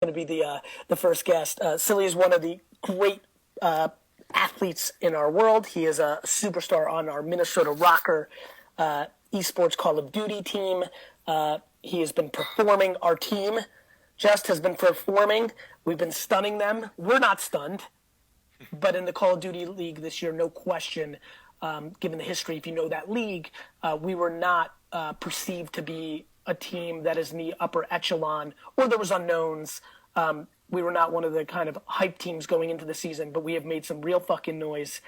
going to be the first guest. Silly is one of the great athletes in our world. He is a superstar on our Minnesota Rocker esports Call of Duty team. He has been performing. Our team just has been performing. We've been stunning them. We're not stunned, but in the Call of Duty League this year, no question, given the history, if you know that league, we were not perceived to be a team that is in the upper echelon, or there was unknowns. We were not one of the kind of hype teams going into the season, but we have made some real fucking noise,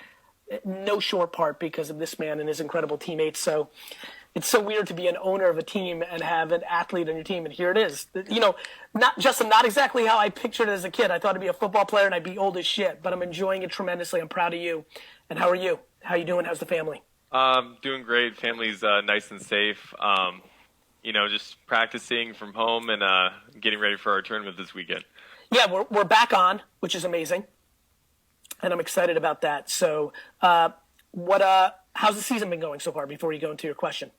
no short part because of this man and his incredible teammates. So it's so weird to be an owner of a team and have an athlete on your team, and here it is. You know, not exactly how I pictured it as a kid. I thought I'd be a football player and I'd be old as shit, but I'm enjoying it tremendously. I'm proud of you. And how are you? How you doing? How's the family? Doing great. Family's nice and safe. Just practicing from home and getting ready for our tournament this weekend. Yeah, we're back on, which is amazing, and I'm excited about that. So, how's the season been going so far? Before you go into your question,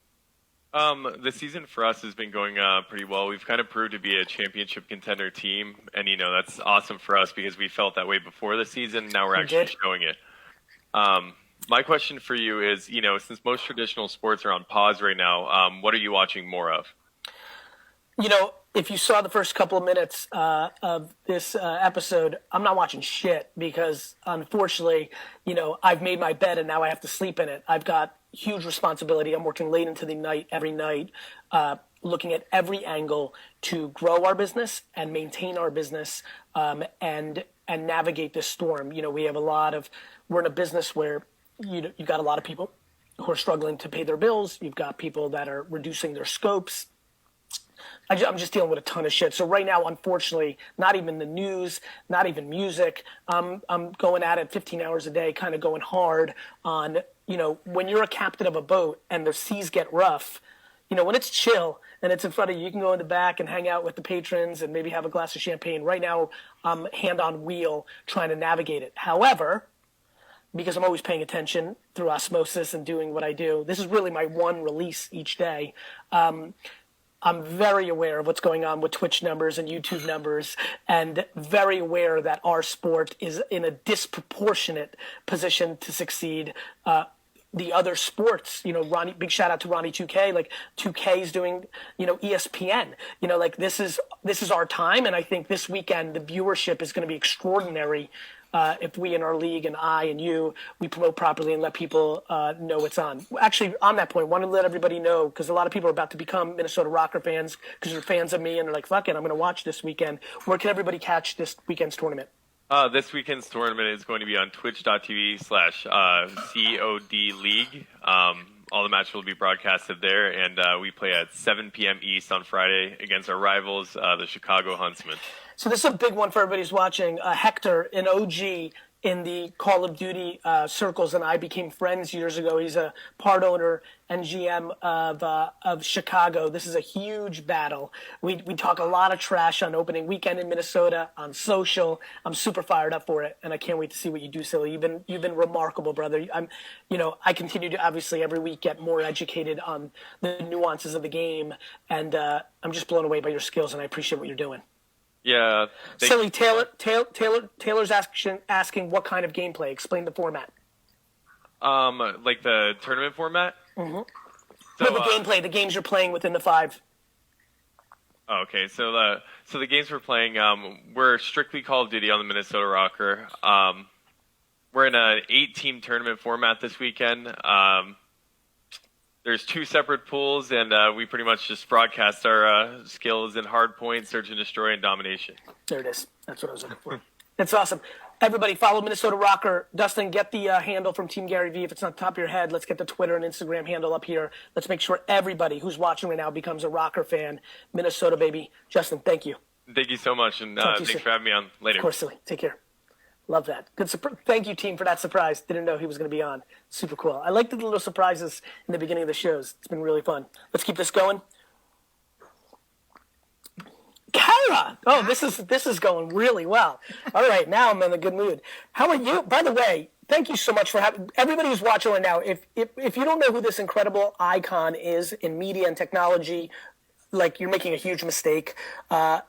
the season for us has been going pretty well. We've kind of proved to be a championship contender team, and that's awesome for us because we felt that way before the season. Now we're actually showing it. My question for you is, since most traditional sports are on pause right now, what are you watching more of? If you saw the first couple of minutes of this episode, I'm not watching shit because, unfortunately, I've made my bed and now I have to sleep in it. I've got huge responsibility. I'm working late into the night every night, looking at every angle to grow our business and maintain our business and navigate this storm. We're in a business where you've got a lot of people who are struggling to pay their bills. You've got people that are reducing their scopes. I'm just dealing with a ton of shit. So right now, unfortunately, not even the news, not even music. I'm going at it 15 hours a day, kind of going hard on, when you're a captain of a boat and the seas get rough, when it's chill and it's in front of you, you can go in the back and hang out with the patrons and maybe have a glass of champagne. Right now, I'm hand on wheel trying to navigate it. However, because I'm always paying attention through osmosis and doing what I do, this is really my one release each day. I'm very aware of what's going on with Twitch numbers and YouTube numbers, and very aware that our sport is in a disproportionate position to succeed. The other sports, Ronnie, big shout out to Ronnie 2K. Like 2K is doing, ESPN. This is our time, and I think this weekend the viewership is going to be extraordinary. If we in our league and I and you, we promote properly and let people know what's on. Actually, on that point, want to let everybody know, because a lot of people are about to become Minnesota Rocker fans because they're fans of me and they're like, fuck it, I'm going to watch this weekend. Where can everybody catch this weekend's tournament? This weekend's tournament is going to be on twitch.tv/COD League. All the matches will be broadcasted there, and we play at 7 p.m. East on Friday against our rivals, the Chicago Huntsmen. So this is a big one for everybody who's watching. Hector, an OG in the Call of Duty circles, and I became friends years ago. He's a part owner and GM of Chicago. This is a huge battle. We talk a lot of trash on opening weekend in Minnesota, on social. I'm super fired up for it, and I can't wait to see what you do, Silly. You've been remarkable, brother. I continue to obviously every week get more educated on the nuances of the game, and I'm just blown away by your skills, and I appreciate what you're doing. Yeah. Silly, Taylor's asking what kind of gameplay. Explain the format. Like the tournament format? Mm-hmm. So, the gameplay, the games you're playing within the 5. Okay, so the games we're playing, we're strictly Call of Duty on the Minnesota Rocker. We're in an 8-team tournament format this weekend. There's 2 separate pools, and we pretty much just broadcast our skills in hard point, search and destroy, and domination. There it is. That's what I was looking for. That's awesome. Everybody follow Minnesota Rocker. Dustin, get the handle from Team Gary V. If it's on top of your head, let's get the Twitter and Instagram handle up here. Let's make sure everybody who's watching right now becomes a Rocker fan. Minnesota, baby. Justin, thank you. Thank you so much, and thanks for having me on later. Of course, Silly. Take care. Love that. Good. Thank you, team, for that surprise. Didn't know he was going to be on. Super cool. I like the little surprises in the beginning of the shows. It's been really fun. Let's keep this going. Kara! Oh, this is going really well. All right, now I'm in a good mood. How are you? By the way, thank you so much for having everybody who's watching right now. If you don't know who this incredible icon is in media and technology, like you're making a huge mistake. A,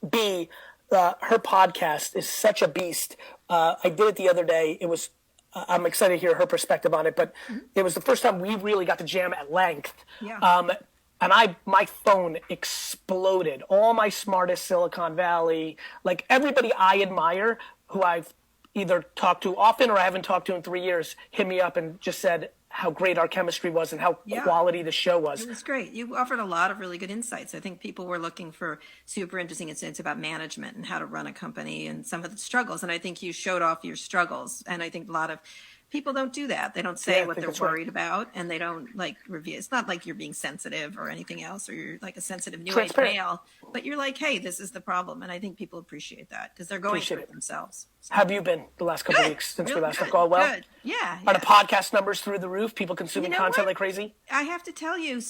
B, her podcast is such a beast. I did it the other day. It was. I'm excited to hear her perspective on it, but it was the first time we really got to jam at length. Yeah. And my phone exploded. All my smartest Silicon Valley, like everybody I admire, who I've either talked to often or I haven't talked to in 3 years, hit me up and just said how great our chemistry was and how quality the show was. It was great. You offered a lot of really good insights. I think people were looking for super interesting insights about management and how to run a company and some of the struggles. And I think you showed off your struggles. And I think a lot of people don't do that. They don't say what they're worried about, and they don't like review. It's not like you're being sensitive or anything else, or you're like a sensitive new age male, but you're like, hey, this is the problem. And I think people appreciate that because they're going through it themselves. So. Have you been the last couple of weeks since we last talked? All well? Good. Yeah. Are the podcast numbers through the roof? People consuming content like crazy? I have to tell you,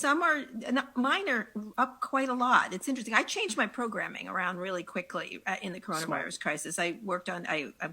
mine are up quite a lot. It's interesting. I changed my programming around really quickly in the coronavirus crisis. I'm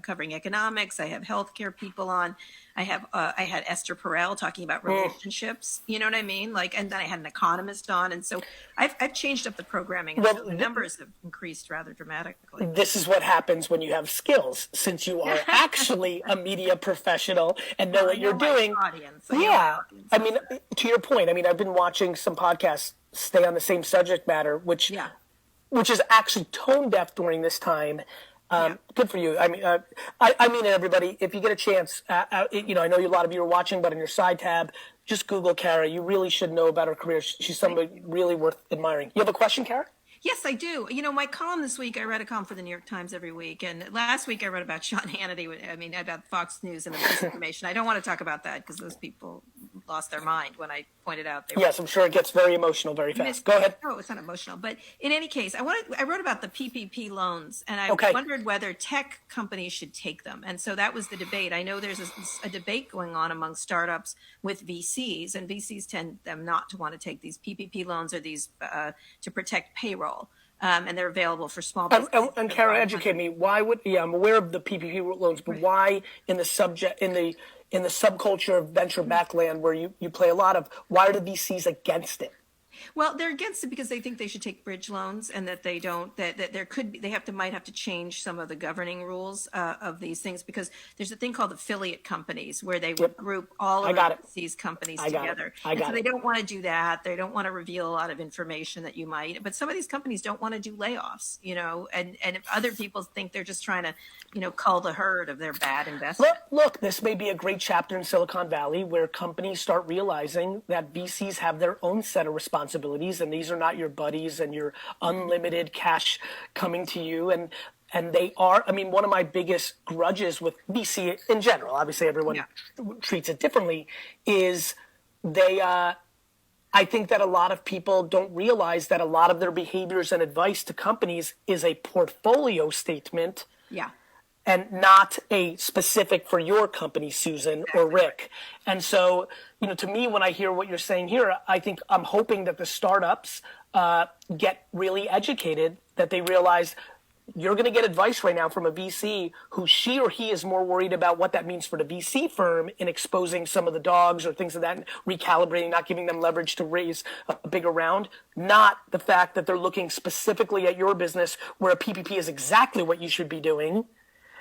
covering economics. I have healthcare people on. I had Esther Perel talking about relationships. You know what I mean? And then I had an economist on, and so I've changed up the programming. And so the numbers have increased rather dramatically. This is what happens when you have skills, since you are actually a media professional and know what you're doing. I mean, to your point, I've been watching some podcasts stay on the same subject matter, which is actually tone deaf during this time. Good for you. I mean, everybody, if you get a chance, I know a lot of you are watching, but on your side tab, just Google Kara. You really should know about her career. She's somebody really worth admiring. You have a question, Kara? Yes, I do. My column this week, I read a column for the New York Times every week. And last week I read about Sean Hannity, about Fox News and the misinformation. I don't want to talk about that because those people lost their mind when I pointed out. Yes, I'm sure it gets very emotional very fast. Go ahead. No, it's not emotional. But in any case, I wrote about the PPP loans, and I wondered whether tech companies should take them. And so that was the debate. I know there's a debate going on among startups with VCs, and VCs tend them not to want to take these PPP loans or these to protect payroll. And they're available for small businesses. And Kara, educate me. Why would I'm aware of the PPP loans, but why in the subculture of venture backed land where you play a lot of, why are the VCs against it? Well, they're against it because they think they should take bridge loans, and that they don't. That there could be, might have to change some of the governing rules of these things, because there's a thing called affiliate companies where they would group all of these companies together. So they don't want to do that. They don't want to reveal a lot of information that you might. But some of these companies don't want to do layoffs, and if other people think they're just trying to, cull the herd of their bad investment. Look, this may be a great chapter in Silicon Valley where companies start realizing that VCs have their own set of responsibilities, and these are not your buddies and your unlimited cash coming to you. And they are, one of my biggest grudges with VC in general, obviously everyone treats it differently, is I think that a lot of people don't realize that a lot of their behaviors and advice to companies is a portfolio statement. Yeah. And not a specific for your company, Susan or Rick. And so, to me, when I hear what you're saying here, I'm hoping that the startups get really educated, that they realize you're going to get advice right now from a VC who she or he is more worried about what that means for the VC firm in exposing some of the dogs or things of that, and recalibrating, not giving them leverage to raise a bigger round, not the fact that they're looking specifically at your business where a PPP is exactly what you should be doing.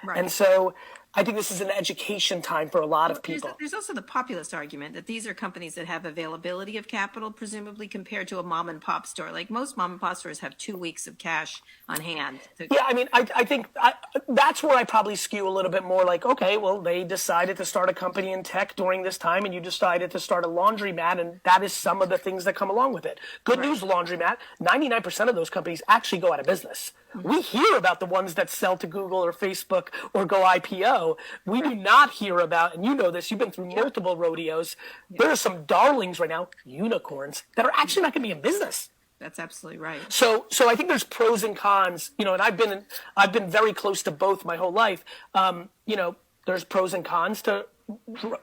Right. And so I think this is an education time for a lot of people. There's also the populist argument that these are companies that have availability of capital, presumably compared to a mom and pop store. Like most mom and pop stores have 2 weeks of cash on hand. I think that's where I probably skew a little bit more like, okay, well, they decided to start a company in tech during this time, and you decided to start a laundromat, and that is some of the things that come along with it. Good news, laundromat, 99% of those companies actually go out of business. Mm-hmm. We hear about the ones that sell to Google or Facebook or go IPO. We do not hear about, and you know this, you've been through multiple rodeos. There are some darlings right now, unicorns, that are actually not going to be in business. That's absolutely right. So I think there's pros and cons, and I've been very close to both my whole life. There's pros and cons to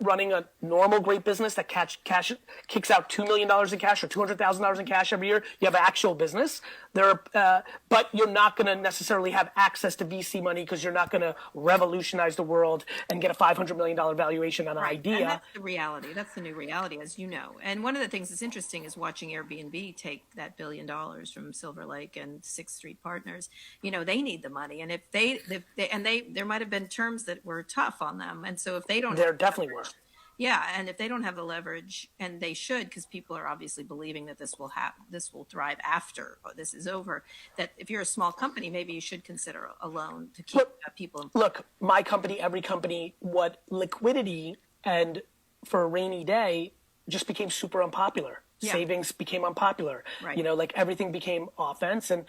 running a normal great business that kicks out $2 million in cash or $200,000 in cash every year. You have an actual business. But you're not going to necessarily have access to VC money because you're not going to revolutionize the world and get a $500 million valuation on an idea. And that's the reality. That's the new reality, as you know. And one of the things that's interesting is watching Airbnb take that $1 billion from Silver Lake and Sixth Street Partners. They need the money, and if there might have been terms that were tough on them, and so if they don't, there definitely were. Yeah, and if they don't have the leverage, and they should, because people are obviously believing that this will thrive after this is over. That if you're a small company, maybe you should consider a loan to keep people employed. Look, my company, every company, what liquidity and for a rainy day just became super unpopular. Yeah. Savings became unpopular. Right. Like everything became offense. And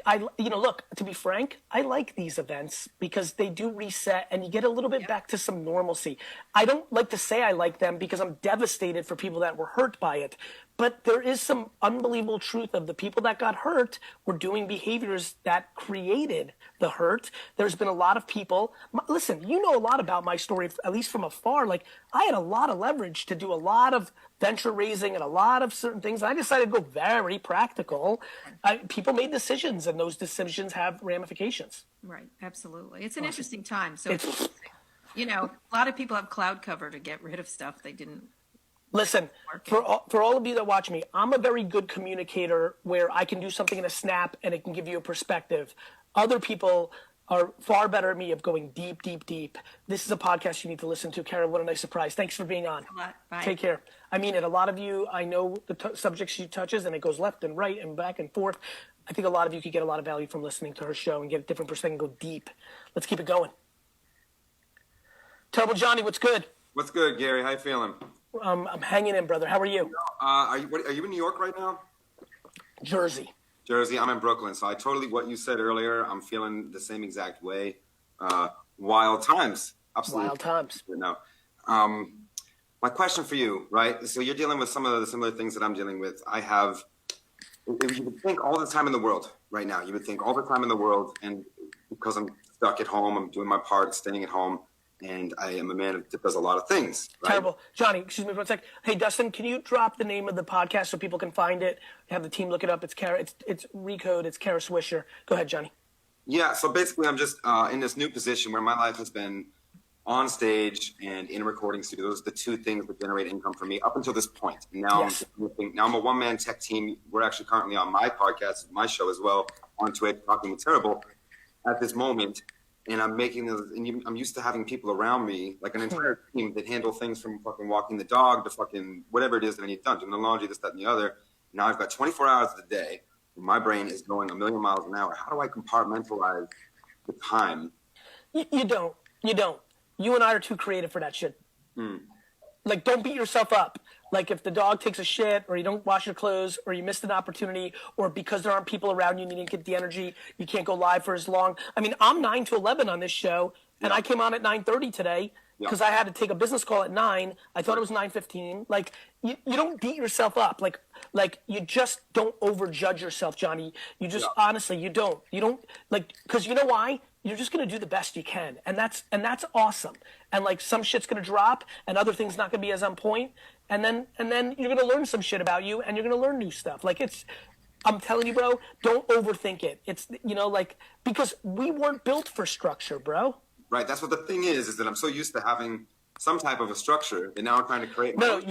look, to be frank, I like these events because they do reset and you get a little bit back to some normalcy. I don't like to say I like them because I'm devastated for people that were hurt by it. But there is some unbelievable truth of the people that got hurt were doing behaviors that created the hurt. There's been a lot of people. Listen, you know a lot about my story, at least from afar. Like, I had a lot of leverage to do a lot of venture raising and a lot of certain things. I decided to go very practical. People made decisions, and those decisions have ramifications. Right, absolutely. It's an interesting time. So, a lot of people have cloud cover to get rid of stuff they didn't. Listen, for all of you that watch me, I'm a very good communicator where I can do something in a snap and it can give you a perspective. Other people are far better at me of going deep, deep, deep. This is a podcast you need to listen to. Karen, what a nice surprise. Thanks for being on. Bye. Take care. I mean it. A lot of you, I know the subjects she touches and it goes left and right and back and forth. I think a lot of you could get a lot of value from listening to her show and get a different perspective and go deep. Let's keep it going. Terrible Johnny, what's good? What's good, Gary? How you feeling? I'm hanging in, brother. How are you? Are you in New York right now? Jersey. I'm in Brooklyn. So what you said earlier, I'm feeling the same exact way. Wild times. Absolutely. Wild times. No. My question for you, right? So you're dealing with some of the similar things that I'm dealing with. If you would think all the time in the world right now, you would think all the time in the world, and because I'm stuck at home, I'm doing my part, staying at home. And I am a man that does a lot of things. Right? Terrible. Johnny, excuse me for a sec. Hey, Dustin, can you drop the name of the podcast so people can find it? Have the team look it up. It's Recode. It's Kara Swisher. Go ahead, Johnny. Yeah. So basically, I'm just in this new position where my life has been on stage and in a recording studio. Those are the two things that generate income for me up until this point. And now, now I'm a one-man tech team. We're actually currently on my podcast, my show as well, on Twitch, Talking with Terrible at this moment. And I'm making those, and I'm used to having people around me, like an entire team that handle things from fucking walking the dog to fucking whatever it is that I need done, doing the laundry, this, that, and the other. Now I've got 24 hours of the day. Where my brain is going a million miles an hour. How do I compartmentalize the time? You don't. You and I are too creative for that shit. Like, don't beat yourself up. Like, if the dog takes a shit, or you don't wash your clothes, or you missed an opportunity, or because there aren't people around you, you need to get the energy, you can't go live for as long. I mean, I'm 9 to 11 on this show, and I came on at 9:30 today because I had to take a business call at 9. I thought it was 9:15. Like, you don't beat yourself up. Like you just don't overjudge yourself, Johnny. You just honestly, you don't because you know why? You're just going to do the best you can. And that's awesome. And like some shit's going to drop and other things not going to be as on point. And then you're going to learn some shit about you and you're going to learn new stuff. Like I'm telling you, bro, don't overthink it. It's, because we weren't built for structure, bro. Right. That's what the thing is that I'm so used to having some type of a structure and now I'm trying to create. No.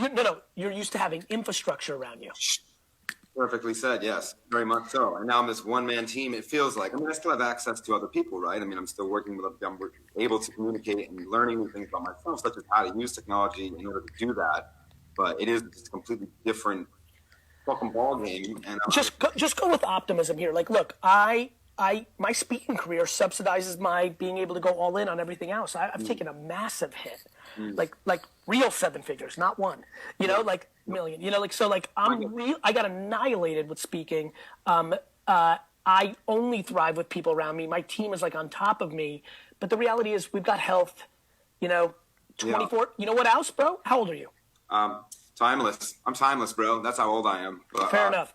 You're used to having infrastructure around you. Perfectly said. Yes, very much so. And now I'm this one-man team. It feels like, I still have access to other people, right? I'm still working with them. We're able to communicate and learning new things about myself, such as how to use technology in order to do that. But it is just a completely different fucking ball game. And just go with optimism here. Like, look, my speaking career subsidizes my being able to go all in on everything else. I've taken a massive hit, like real 7 figures, not one. Like million. I got annihilated with speaking. I only thrive with people around me. My team is like on top of me. But the reality is, we've got health. 24. Yeah. You know what else, bro? How old are you? Timeless. I'm timeless, bro. That's how old I am. But, Fair enough.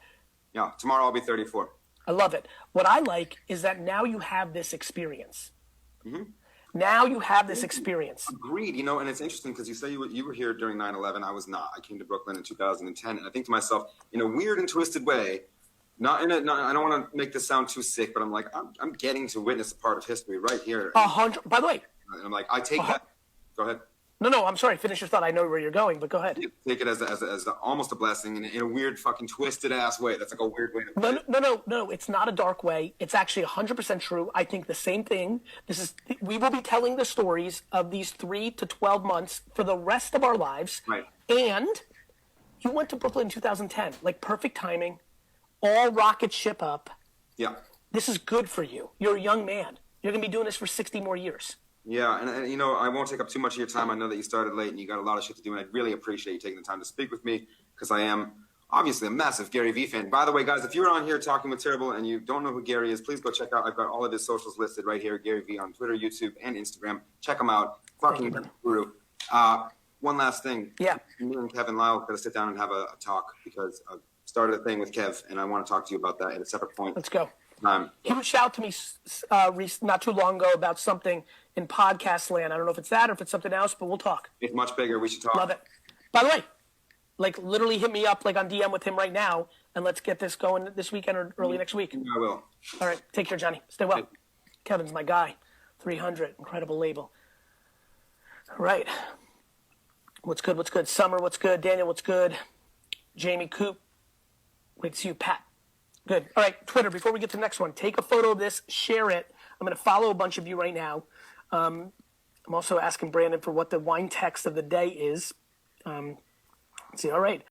Yeah. Tomorrow I'll be 34. I love it. What I like is that now you have this experience. Mm-hmm. Now you have this experience. Agreed. You know, and it's interesting because you say you were here during 9/11. I was not. I came to Brooklyn in 2010, and I think to myself, in a weird and twisted way, I don't want to make this sound too sick, but I'm like, I'm getting to witness a part of history right here. 100. By the way, and I'm like, I take that. Go ahead. No, I'm sorry. Finish your thought. I know where you're going, but go ahead. Take it as almost a blessing in a weird fucking twisted ass way. That's like a weird way to No. It's not a dark way. It's actually 100% true. I think the same thing. We will be telling the stories of these 3 to 12 months for the rest of our lives. Right. And you went to Brooklyn in 2010, like perfect timing, all rocket ship up. Yeah. This is good for you. You're a young man. You're going to be doing this for 60 more years. Yeah, and you know, I won't take up too much of your time. I know that you started late and you got a lot of shit to do, and I really appreciate you taking the time to speak with me because I am obviously a massive Gary Vee fan. By the way, guys, if you're on here talking with Terrible and you don't know who Gary is, please go check out. I've got all of his socials listed right here. Gary Vee on Twitter, YouTube, and Instagram. Check him out. Fucking guru. One last thing. Yeah. Me and Kevin Lyle got to sit down and have a talk because I started a thing with Kev, and I want to talk to you about that at a separate point. Let's go. He reached out to me not too long ago about something in podcast land. I don't know if it's that or if it's something else, but we'll talk. It's much bigger. We should talk. Love it. By the way, like literally hit me up like on DM with him right now, and let's get this going this weekend or early next week. I will. All right. Take care, Johnny. Stay well. Okay. Kevin's my guy. 300. Incredible label. All right. What's good? What's good? Summer, what's good? Daniel, what's good? Jamie Coop. Wait to see you, Pat. Good. All right, Twitter, before we get to the next one, take a photo of this, share it. I'm going to follow a bunch of you right now. I'm also asking Brandon for what the wine text of the day is. Let's see. All right.